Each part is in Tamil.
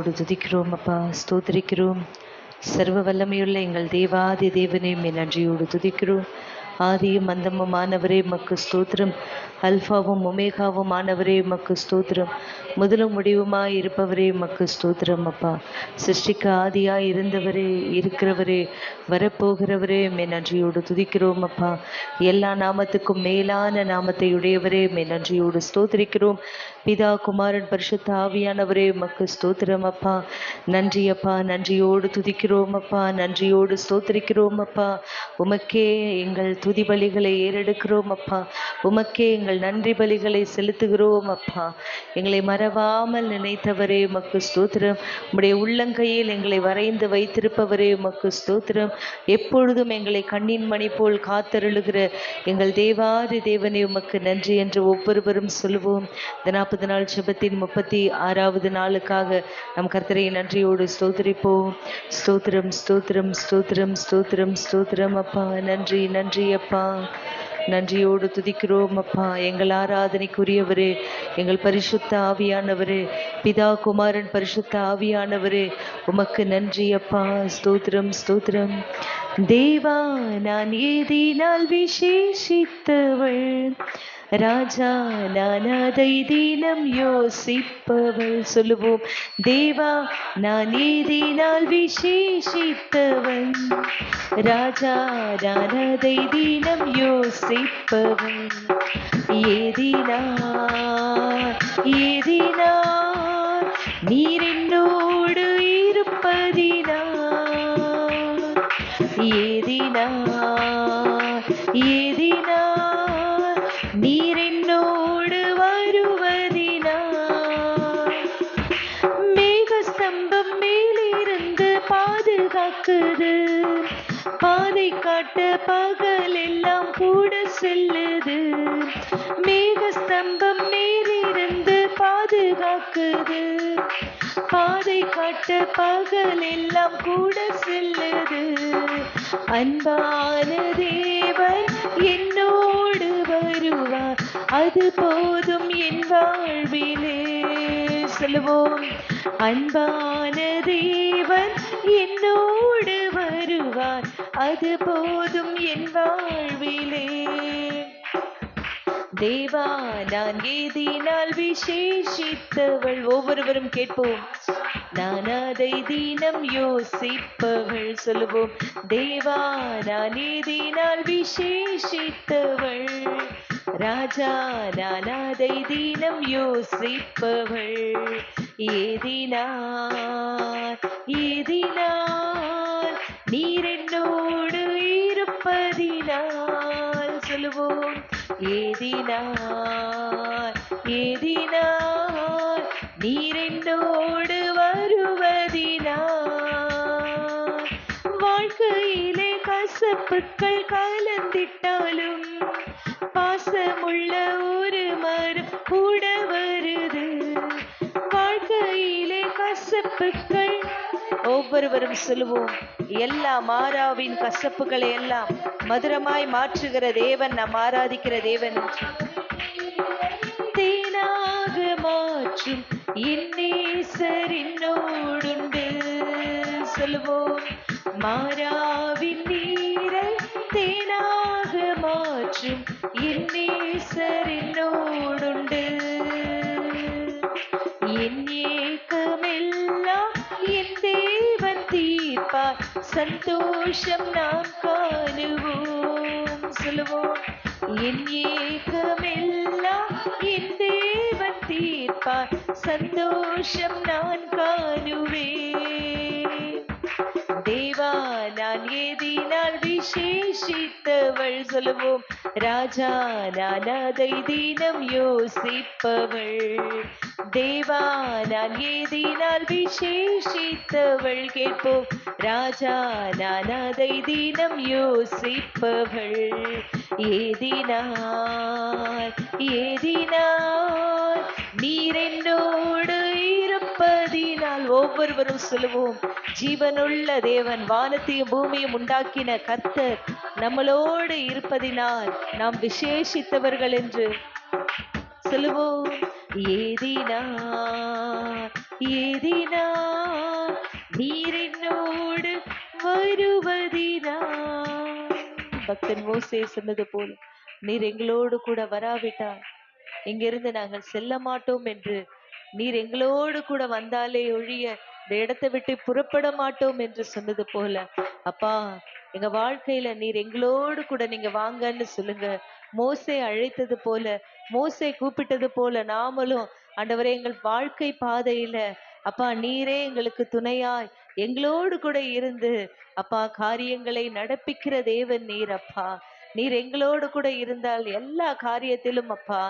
நன்றியோடு துதிக்கிறோம் அப்பா, ஸ்தோத்திரிக்கிறோம். சர்வ வல்லமையுள்ள எங்கள் தேவாதி தேவனே நன்றியோடு துதிக்கிறோம். ஆதியும் அந்தமுமானவரே மக்கு ஸ்தோத்திரம். அல்ஃபாவும் ஒமேகாவும் ஆனவரே மக்கு ஸ்தோத்திரம். முதலும் முடிவுமாய் இருப்பவரே மக்கு ஸ்தோத்திரம் அப்பா. சிருஷ்டிக்க ஆதியாய் இருந்தவரே, இருக்கிறவரே, வரப்போகிறவரே நன்றியோடு துதிக்கிறோம் அப்பா. எல்லா நாமத்துக்கும் மேலான நாமத்தை உடையவரே நன்றியோடு ஸ்தோத்திரிக்கிறோம். பிதா குமாரன் பரிசுத்த ஆவியானவரே மக்கு ஸ்தோத்திரம் அப்பா. நன்றி அப்பா, நன்றியோடு துதிக்கிறோம் அப்பா, நன்றியோடு ஸ்தோத்திரிக்கிறோம் அப்பா. உமக்கே எங்கள் துதி பலிகளை ஏறெடுக்கிறோம் அப்பா. உமக்கே எங்கள் நன்றி பலிகளை செலுத்துகிறோம் அப்பா. எங்களை மறவாமல் நினைத்தவரே மக்கு ஸ்தோத்திரம். உம்முடைய உள்ளங்கையில் எங்களை வரைந்து வைத்திருப்பவரே மக்கு ஸ்தோத்திரம். எப்பொழுதும் எங்களை கண்ணின் மணி போல் காத்தருளுகிற எங்கள் தேவாதி தேவனே உமக்கு நன்றி என்று ஒவ்வொருவரும் சொல்லுவோம். இந்த 40 நாள் ஜெபத்தின் 36வது நாளுக்காக நம் கர்த்தரை நன்றியோடு ஸ்தோத்திரிப்போம். ஸ்தோத்திரம் ஸ்தோத்திரம் ஸ்தோத்திரம் ஸ்தோத்திரம் ஸ்தோத்திரம் அப்பா. நன்றி நன்றி அப்பா. நன்றியோடு துதிக்கிறோம் அப்பா. எங்கள் ஆராதனைக்குரியவரே, எங்கள் பரிசுத்த ஆவியானவரே, பிதா குமாரன் பரிசுத்த ஆவியானவரே, உமக்கு நன்றி அப்பா. ஸ்தோத்திரம் ஸ்தோத்திரம். தேவா நான் ஏதினால் விசேஷித்தவள், ராஜா நான் அதை தினம் யோசிப்பவள். சொல்லுவோம். தேவா நான் ஏதினால் விசேஷித்தவள், ராஜா நான் அதை தினம் யோசிப்பவள். ஏதினால் ஏதினால் நீர் என்னோடு இருப்பதினால், ஏதினால் ஏதினால் நீர் என்னோடு வருவதினால். மேகஸ்தம்பம் மேலிருந்து பாதுகாக்குது, பாதை காட்ட பகல் எல்லாம் கூட செல்லுது. மேகஸ்தம்பம் மேலிருந்து பாதுகாக்குது, பாதை காட்ட பகல் எல்லாம் கூட செல்லுது. அன்பான தேவன் என்னோடு வருவார், அது போதும் என் வாழ்விலே. சொல்லுவோம். அன்பான தேவன் என்னோடு வருவார், அது போதும் என் வாழ்விலே. தேவா நான் ஏதினால் விசேஷித்தவள். ஒவ்வொருவரும் கேட்போம். நான் அதை தினம் யோசிப்பவள். சொல்லுவோம். தேவா நான் ஏதினால் விசேஷித்தவள், ராஜா நான் அதை தினம் யோசிப்பவள். ஏதினால் ஏதினால் நீர் என்னோடு இருப்பதினால். சொல்லுவோம். ஏதினால் ஏதினால் நீர் என்னோடு வருவதினால். வாழ்க்கையிலே கசப்புக்கள் கலந்திட்டாலும் பாசமுள்ள ஒரு மரம் கூட வருது. வாழ்க்கையிலே கசப்புக்கள். ஒவ்வொருவரும் சொல்லுவோம். எல்லா மாறாவின் கசப்புகளை எல்லாம் மதுரமாய் மாற்றுகிற தேவன், நாம் ஆராதிக்கிற தேவன். தேனாக மாற்றும் என் நேசர் என்னோடுண்டு. சொல்லுவோம். மாறாவின் நீரை தேனாக மாற்றும் என் நேசர் என்னோடுண்டு. என் ஏக்கமெல்லாம் என் தேவன் தீர்ப்பார், சந்தோஷம் நாம் காணுவோம். சொல்லுவோம். என் ஏக்கமெல்லாம் என் தேவன் தீர்ப்பார், சந்தோஷம் நான் காணுவேன். தேவா நான் ஏதினால் விசேஷித்தவள். சொல்லுவோம். ராஜா நான் அதை தினம் யோசிப்பவள். தேவா நான் ஏதினால் விசேஷித்தவள். கேட்போம். ராஜா நான் அதை தினம் யோசிப்பவள். ஏதினால் ஏதினால் நீர் என்னோடு இருப்பதினால். ஒவ்வொருவரும் சொல்லுவோம். ஜீவனுள்ள தேவன், வானத்தையும் பூமியும் உண்டாக்கின கர்த்தர் நம்மளோடு இருப்பதினால் நாம் விசேஷித்தவர்கள் என்று சொல்லுவோம். ஏதினால் ஏதினால் நீர் என்னோடு வருவதினா. பக்தன் மோசே சொன்னது போல நீர் எங்களோடு கூட வராவிட்டால் இங்கிருந்து நாங்கள் செல்ல மாட்டோம் என்று, நீர் எங்களோடு கூட வந்தாலே ஒழிய இந்த இடத்தை விட்டு புறப்பட மாட்டோம் என்று சொன்னது போல, அப்பா எங்க வாழ்க்கையில நீர் எங்களோடு கூட நீங்க வாங்கன்னு சொல்லுங்க. மோசே அழைத்தது போல, மோசே கூப்பிட்டது போல நாமளும் ஆண்டவரே எங்கள் வாழ்க்கை பாதையில அப்பா நீரே எங்களுக்கு துணையாய் எங்களோடு கூட இருந்து அப்பா காரியங்களை நடப்பிக்கிற தேவன் நீர். அப்பா நீர் எங்களோடு கூட இருந்தால் எல்லா காரியத்திலும் அப்பா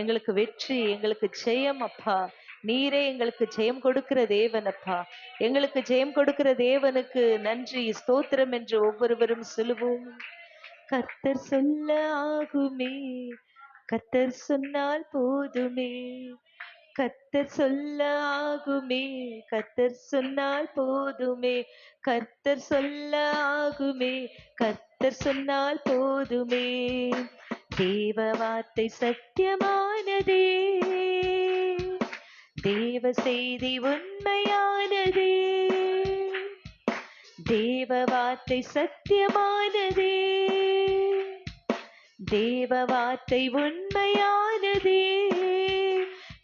எங்களுக்கு வெற்றி, எங்களுக்கு ஜெயம். அப்பா நீரே எங்களுக்கு ஜெயம் கொடுக்கிற தேவன். அப்பா எங்களுக்கு ஜெயம் கொடுக்கிற தேவனுக்கு நன்றி ஸ்தோத்திரம் என்று ஒவ்வொருவரும் சொல்லுவோம். கர்த்தர் சொல்ல ஆகுமே, கர்த்தர் சொன்னால் போதுமே, கர்த்தர் சொல்ல ஆகுமே, கர்த்தர் சொன்னால் போதுமே, கர்த்தர் சொல்ல ஆகுமே, கர்த்தர் சொன்னால் போதுமே. தேவ வார்த்தை சத்தியமானதே, தேவ செய்தி உண்மையானதே, தேவ வார்த்தை சத்தியமானதே, தேவ வார்த்தை உண்மையானதே.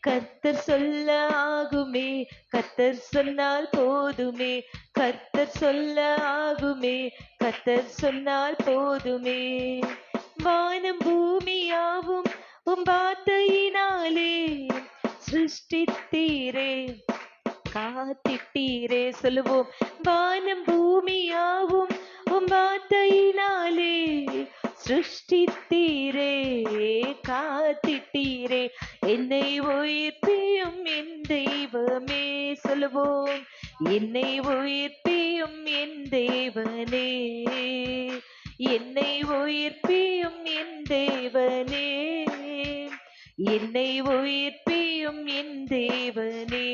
கர்த்தர் சொல்ல ஆகுமே, கர்த்தர் சொன்னால் போதுமே, கர்த்தர் சொல்ல ஆகுமே, கர்த்தர் சொன்னால் போதுமே. வானம் பூமியாவும் உம் வார்த்தையினாலே சிருஷ்டித்தீரே, காத்திட்டீரே. சொல்லுவோம். வானம் பூமியாவும் உம் வார்த்தையினாலே சிருஷ்டித்தீரே, காத்திட்டீரே. என்னை உயிர்ப்பியும் என் தெய்வமே. சொல்லுவோம். என்னை உயிர்ப்பியும் என் தேவனே, என்னை உயிர்ப்பியும் என் தேவனே, என்னை உயிர்ப்பியும் என் தேவனே.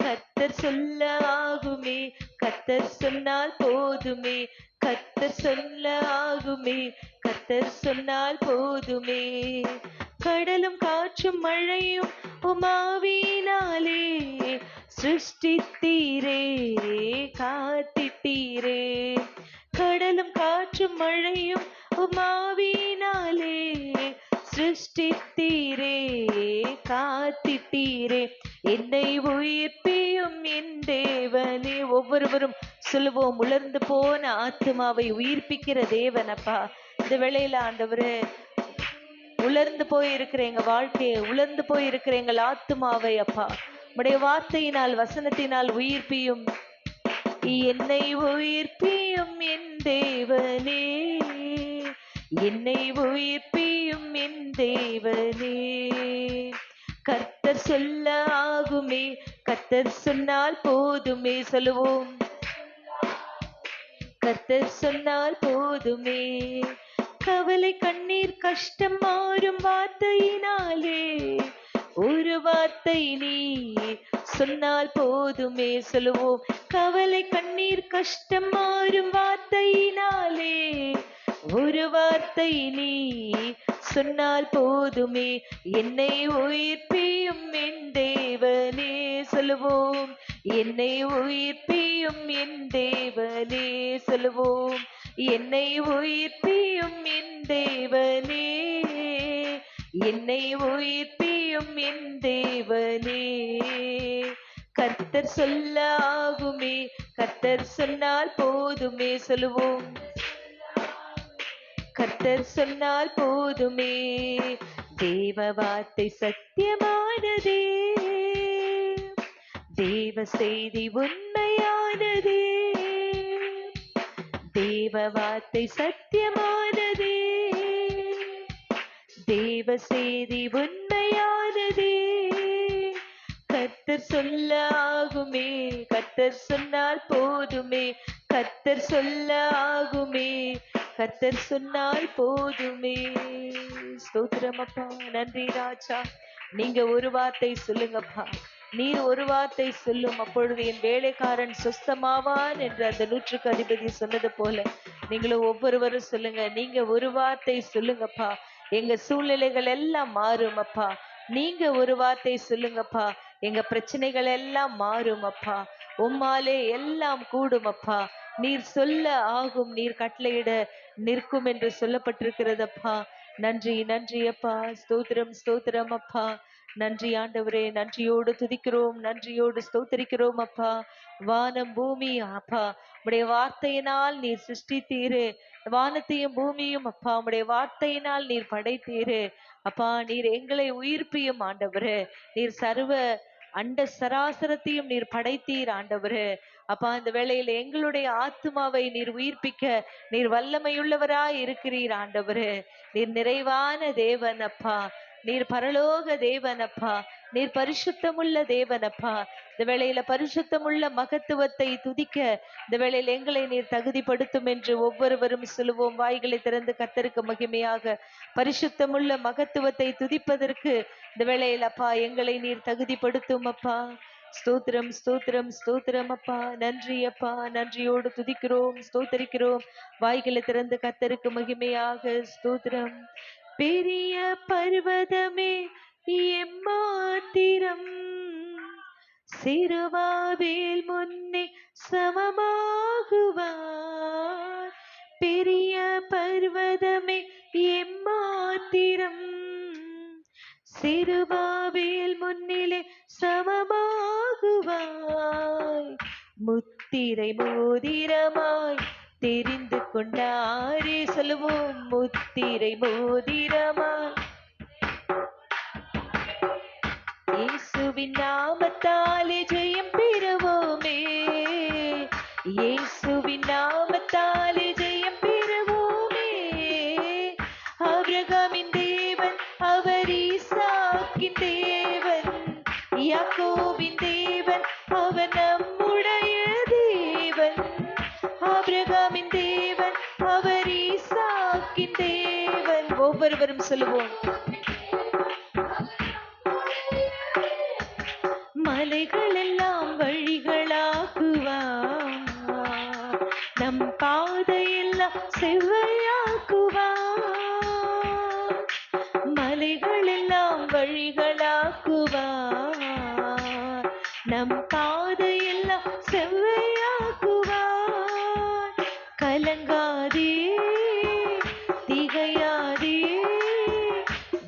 கர்த்தர் சொல்ல ஆகுமே, கர்த்தர் சொன்னால் போதுமே, கர்த்தர் சொல்ல ஆகுமே, கர்த்தர் சொன்னால் போதுமே. கடலும் காற்றும் மழையும் உமாவினாலே சிருஷ்டித்தீரே, காத்திட்டீரே. கடலும் காற்றும் மழையும் உமாவினாலே சிருஷ்டித்தீரே, காத்திட்டீரே. என்னை உயிர்ப்பியும் என் தேவனே. ஒவ்வொருவரும் சொல்லுவோம். உலர்ந்து போன ஆத்மாவை உயிர்ப்பிக்கிற தேவன். அப்பா இந்த வேளையில ஆண்டவரே உலர்ந்து போய் இருக்கிற எங்க வாழ்க்கையை, உலர்ந்து போய் இருக்கிற எங்கள் ஆத்மாவை அப்பா உடைய வார்த்தையினால் வசனத்தினால் உயிர்ப்பியும். என்னை உயிர்ப்பியும் என் தேவனே, என்னை உயிர்ப்பியும் என் தேவனே. கர்த்தர் சொல்ல ஆகுமே, கர்த்தர் சொன்னால் போதுமே. சொல்லுவோம். கர்த்தர் சொன்னால் போதுமே. கவலை கண்ணீர் கஷ்டம் மாறும் வார்த்தையினாலே, ஒரு வார்த்தை நீ சொன்னால் போதுமே. சொல்லுவோம். கவலை கண்ணீர் கஷ்டம் மாறும் வார்த்தையினாலே, ஒரு வார்த்தை நீ சொன்னால் போதுமே. என்னை உயிர்ப்பியும் என் தேவனே. சொல்லுவோம். என்னை உயிர்ப்பியும் என் தேவனே. சொல்லுவோம். என்னை உயிர்ப்பியும் என் தேவனே, என்னை உயிர்ப்பியும் என் தேவனே. கர்த்தர் சொல்ல ஆகுமே, கர்த்தர் சொன்னால் போதுமே. சொல்லுவோம். கர்த்தர் சொன்னால் போதுமே. தேவ வார்த்தை சத்தியமானதே, தேவ செய்தி உண்மையானதே, தேவ வார்த்தை சத்தியமானதே, தேவ செய்தி உண்மையானதே. கர்த்தர் சொல்ல ஆகுமே, கர்த்தர் சொன்னால் போதுமே, கர்த்தர் சொல்ல ஆகுமே, கர்த்தர் சொன்னால் போதுமே. ஸ்தோத்திரம் அப்பா. நன்றி ராஜா. நீங்க ஒரு வார்த்தை சொல்லுங்கப்பா. நீர் ஒரு வார்த்தை சொல்லும், அப்பொழுது என் வேலைக்காரன் சுஸ்தமாவான் என்று அந்த 100க்கு அதிபதி சொன்னது போல நீங்களும் ஒவ்வொருவரும் சொல்லுங்க. நீங்க ஒரு வார்த்தை சொல்லுங்கப்பா. எங்க சூழ்நிலைகள் எல்லாம் மாறும் அப்பா. நீங்க ஒரு வார்த்தை சொல்லுங்கப்பா. எங்க பிரச்சனைகள் எல்லாம் மாறும் அப்பா. உம்மாலே எல்லாம் கூடும் அப்பா. நீர் சொல்ல ஆகும், நீர் கட்டளையிட நிற்கும் என்று சொல்லப்பட்டிருக்கிறதப்பா. நன்றி நன்றி அப்பா. ஸ்தோத்திரம் ஸ்தோத்திரம் அப்பா. நன்றி ஆண்டவரே. நன்றியோடு துதிக்கிறோம், நன்றியோடு ஸ்தோத்திரிக்கிறோம் அப்பா. வானம் பூமி அப்பா உடைய வார்த்தையினால் நீர் சிருஷ்டித்தீரு. வானத்தையும் பூமியும் அப்பா உடைய வார்த்தையினால் நீர் படைத்தீரு அப்பா. நீர் எங்களை உயிர்ப்பியும் ஆண்டவரே. நீர் சர்வ அண்ட சராசரத்தையும் நீர் படைத்தீர் ஆண்டவரே. அப்பா இந்த வேளையில் எங்களுடைய ஆத்மாவை நீர் உயிர்ப்பிக்க நீர் வல்லமையுள்ளவராய் இருக்கிறீர் ஆண்டவரே. நீர் நிறைவான தேவன் அப்பா. நீர் பரலோக தேவன் அப்பா. நீர் பரிசுத்தமுள்ள தேவன் அப்பா. இந்த வேளையில பரிசுத்தமுள்ள மகத்துவத்தை துதிக்க இந்த வேளையில் எங்களை நீர் தகுதிப்படுத்தும் என்று ஒவ்வொருவரும் சொல்லுவோம். வாய்களை திறந்து கர்த்தருக்கு மகிமையாக பரிசுத்தமுள்ள மகத்துவத்தை துதிப்பதற்கு இந்த வேளையில் அப்பா எங்களை நீர் தகுதிப்படுத்தும் அப்பா. ஸ்தோத்திரம் ஸ்தோத்திரம் ஸ்தோத்திரம் அப்பா. நன்றி அப்பா. நன்றியோடு துதிக்கிறோம், ஸ்தோத்தரிக்கிறோம். வாய்களை திறந்து கர்த்தருக்கு மகிமையாக ஸ்தோத்திரம். பெரிய பர்வதமே எம்மாத்திரம், சிறுவாவேல் முன்னே சமமாகுவார். பெரிய பர்வதமே எம்மாத்திரம், சிறுவாவேல் முன்னிலே சமமாகுவாய். முத்திரை மோதிரமாய் தெரிந்து கொண்டாரே. சொல்லுவோம். முத்திரை மோதிரமாய் இயேசுவின் நாமத்தாலே ஜெயம் பெறுவோமே. இயேசுவின் நாமத்தாலே ஜெயம் பெறுவோமே. ஆபிரகாமின் தேவன் அவர் ஈசாக்கின் தேவன், யாக்கோபின் தேவன் அவர் நம்முடைய தேவன். ஆபிரகாமின் தேவன் அவர் ஈசாக்கின் தேவன். ஒவ்வொருவரும் சொல்லுவோம். மலைகள் எல்லாம் வழிகளாக்குவார், நம் பாதையெல்லாம் செவ்வையாக்குவார். மலைகள் எல்லாம் வழிகளாக்குவார், நம் பாதையெல்லாம் செவ்வையாக்குவார். கலங்காதே திகையாதே,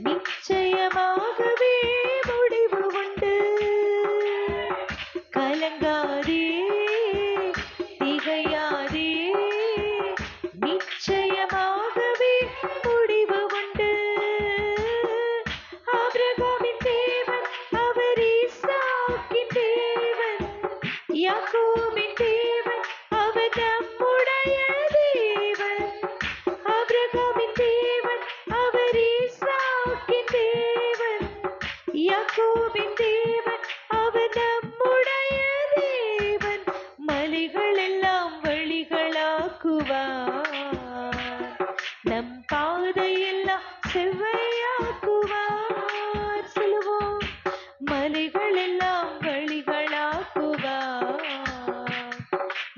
நிச்சயமாகவே முடிவு உண்டு. கலங்காதே திகையாதே, நிச்சயமாகவே முடிவு உண்டு. ஆபிரகாமின் தேவன் அவர் ஈசாக்கின் தேவன், யாக்கோபின் தேவன் அவர் நம்முடைய தேவன். ஆபிரகாமின் தேவன் அவர் ஈசாக்கின் தேவன், யாக்கோபின் தேவன் அவர் நம்முடைய தேவன். மலைகள் எல்லாம் வழிகளாக்குவார், நம் பாதையெல்லாம் செவ்வையாக்குவார். சொல்லுவோம். மலைகள் எல்லாம் வழிகளாக்குவார்,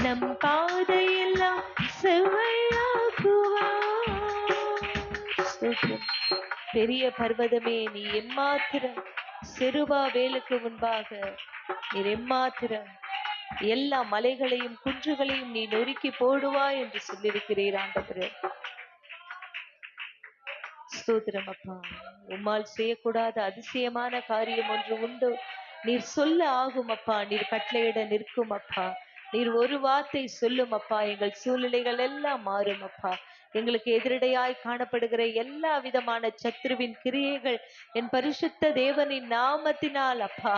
நம் பாதையெல்லாம் செவ்வையாக்குவார். பெரிய பர்வதமே நீ எம்மாத்திரம், செருபாபேலுக்கு முன்பாக நீர் எம்மாத்திரம். எல்லா மலைகளையும் குன்றுகளையும் நீ நொறுக்கி போடுவாய் என்று சொல்லியிருக்கிறீர் ஆண்டவரே. ஸ்தோத்திரம் அப்பா. உம்மால் செய்யக்கூடாத அதிசயமான காரியம் ஒன்று உண்டு. நீர் சொல்ல ஆகும் அப்பா. நீர் கட்டளையிட நிற்கும் அப்பா. நீர் ஒரு வார்த்தை சொல்லும் அப்பா, எங்கள் சூழ்நிலைகள் எல்லாம் மாறும் அப்பா. எங்களுக்கு எதிரடையாய் காணப்படுகிற எல்லா விதமான சத்ருவின் கிரியைகள் என் பரிசுத்த தேவனின் நாமத்தினால் அப்பா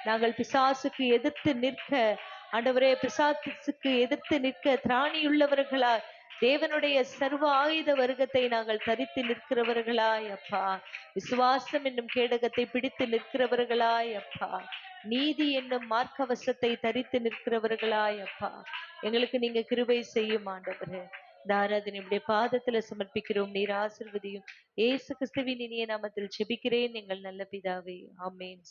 நாங்கள் பிசாசுக்கு எதிர்த்து நிற்க ஆண்டவரே, பிசாசுக்கு எதிர்த்து நிற்க திராணியுள்ளவர்களா தேவனுடைய சர்வ ஆயுத வர்க்கத்தை நாங்கள் தரித்து நிற்கிறவர்களாய் அப்பா. விசுவாசம் என்னும் கேடகத்தை பிடித்து நிற்கிறவர்களாய் அப்பா. நீதி என்னும் மார்க்கவசத்தை தரித்து நிற்கிறவர்களாய் அப்பா. எங்களுக்கு நீங்க கிருபை செய்யும் ஆண்டவரே. இந்த ஆராதனையுடைய பாதத்துல சமர்ப்பிக்கிறோம். நீர் ஆசீர்வதியும். இயேசு கிறிஸ்துவின் இனிய நாமத்தில் ஜெபிக்கிறேன் எங்கள் நல்ல பிதாவே. ஆமென்.